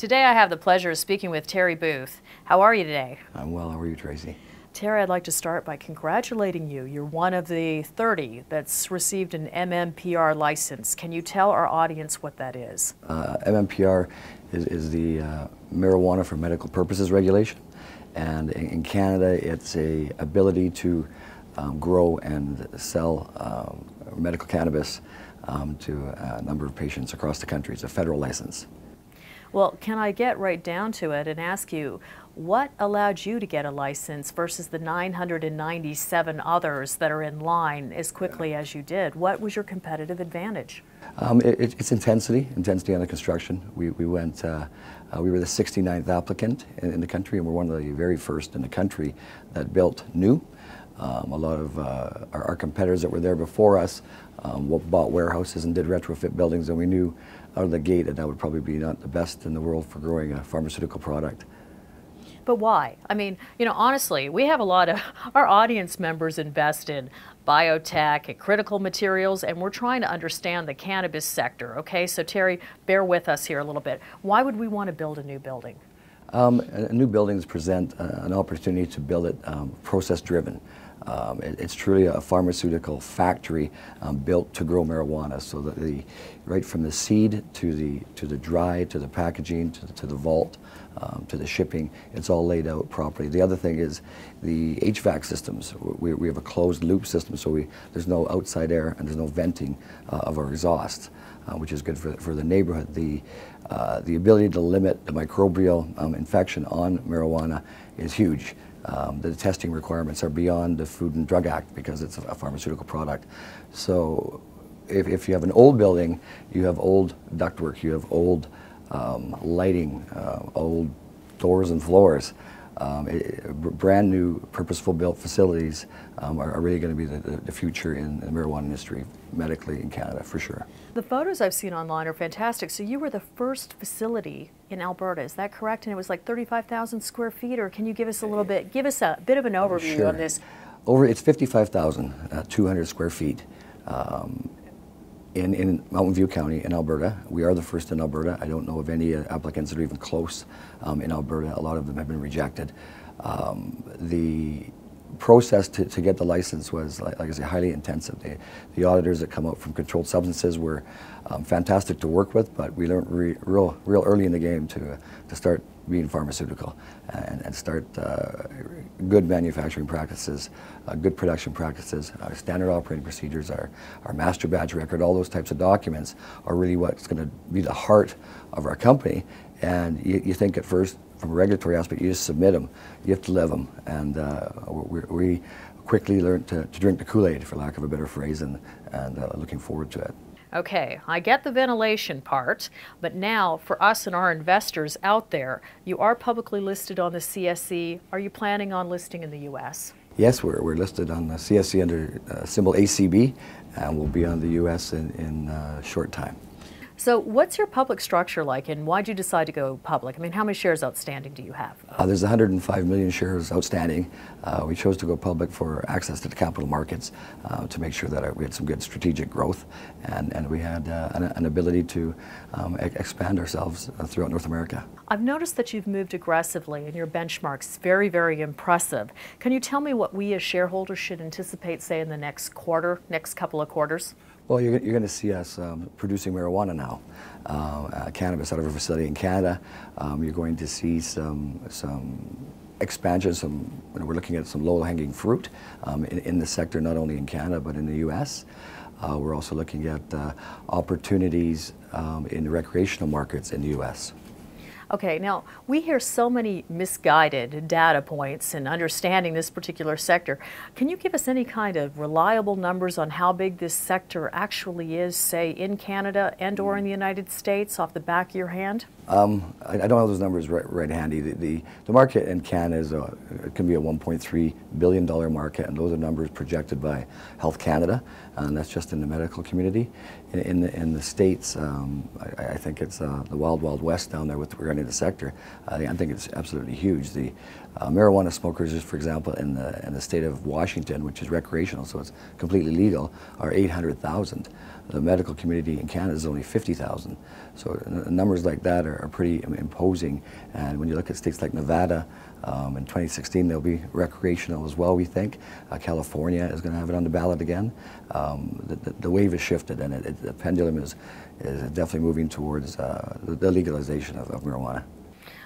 Today I have the pleasure of speaking with Terry Booth. How are you today? I'm well. How are you, Tracy? Terry, I'd like to start by congratulating you. You're one of the 30 that's received an MMPR license. Can you tell our audience what that is? MMPR is the marijuana for medical purposes regulation. And in Canada, it's a ability to grow and sell medical cannabis to a number of patients across the country. It's a federal license. Well, can I get right down to it and ask you, what allowed you to get a license versus the 997 others that are in line as quickly as you did? What was your competitive advantage? It's intensity on the construction. We were the 69th applicant in the country, and we're one of the very first in the country that built new. A lot of our competitors that were there before us bought warehouses and did retrofit buildings, and we knew out of the gate that would probably be not the best in the world for growing a pharmaceutical product. But why? I mean, honestly, we have a lot of our audience members invest in biotech and critical materials, and we're trying to understand the cannabis sector, okay? So Terry, bear with us here a little bit. Why would we want to build a new building? New buildings present an opportunity to build it process-driven. It's truly a pharmaceutical factory built to grow marijuana, so that right from the seed to the dry, to the packaging, to the vault, to the shipping, it's all laid out properly. The other thing is the HVAC systems. We have a closed loop system, so there's no outside air and there's no venting of our exhaust, which is good for the neighborhood. The ability to limit the microbial infection on marijuana is huge. The testing requirements are beyond the Food and Drug Act because it's a pharmaceutical product. So if you have an old building, you have old ductwork, you have old lighting, old doors and floors. Brand new purposeful built facilities are really going to be the future in the marijuana industry medically in Canada, for sure. The photos I've seen online are fantastic. So you were the first facility in Alberta, is that correct? And it was like 35,000 square feet, or can you give us a bit of an overview Sure. on this? It's 55,200 square feet. In Mountain View County in Alberta. We are the first in Alberta. I don't know of any applicants that are even close in Alberta. A lot of them have been rejected. The process to get the license was, like I say, highly intensive. The auditors that come out from controlled substances were fantastic to work with, but we learned real early in the game to start being pharmaceutical and start good manufacturing practices, good production practices, our standard operating procedures, our master batch record, all those types of documents are really what's going to be the heart of our company. And you think at first, from a regulatory aspect, you just submit them, you have to live them. And we quickly learned to drink the Kool-Aid, for lack of a better phrase, and looking forward to it. Okay, I get the ventilation part, but now for us and our investors out there, you are publicly listed on the CSE. Are you planning on listing in the U.S.? Yes, we're listed on the CSE under symbol ACB, and we'll be on the U.S. in a short time. So what's your public structure like, and why'd you decide to go public? I mean, how many shares outstanding do you have? There's 105 million shares outstanding. We chose to go public for access to the capital markets to make sure that we had some good strategic growth, and we had an ability to expand ourselves throughout North America. I've noticed that you've moved aggressively, and your benchmark's very, very impressive. Can you tell me what we as shareholders should anticipate, say, in the next couple of quarters? Well, you're going to see us producing marijuana now, cannabis out of our facility in Canada. You're going to see some expansion. We're looking at some low-hanging fruit in the sector, not only in Canada but in the U.S. We're also looking at opportunities in the recreational markets in the U.S. Okay, now we hear so many misguided data points in understanding this particular sector. Can you give us any kind of reliable numbers on how big this sector actually is, say, in Canada and or in the United States, off the back of your hand? I don't have those numbers right handy. The market in Canada it can be a $1.3 billion market, and those are numbers projected by Health Canada, and that's just in the medical community. In the States, I think it's the wild west down there. We're going in the sector, I think it's absolutely huge. The marijuana smokers, just for example, in the state of Washington, which is recreational, so it's completely legal, are 800,000. The medical community in Canada is only 50,000. So numbers like that are pretty imposing. And when you look at states like Nevada, in 2016 they'll be recreational as well, we think. California is going to have it on the ballot again. The wave has shifted, and the pendulum is definitely moving towards the legalization of marijuana.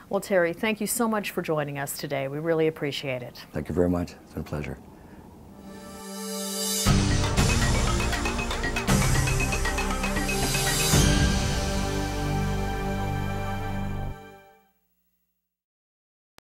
Well, Terry, thank you so much for joining us today. We really appreciate it. Thank you very much. It's been a pleasure.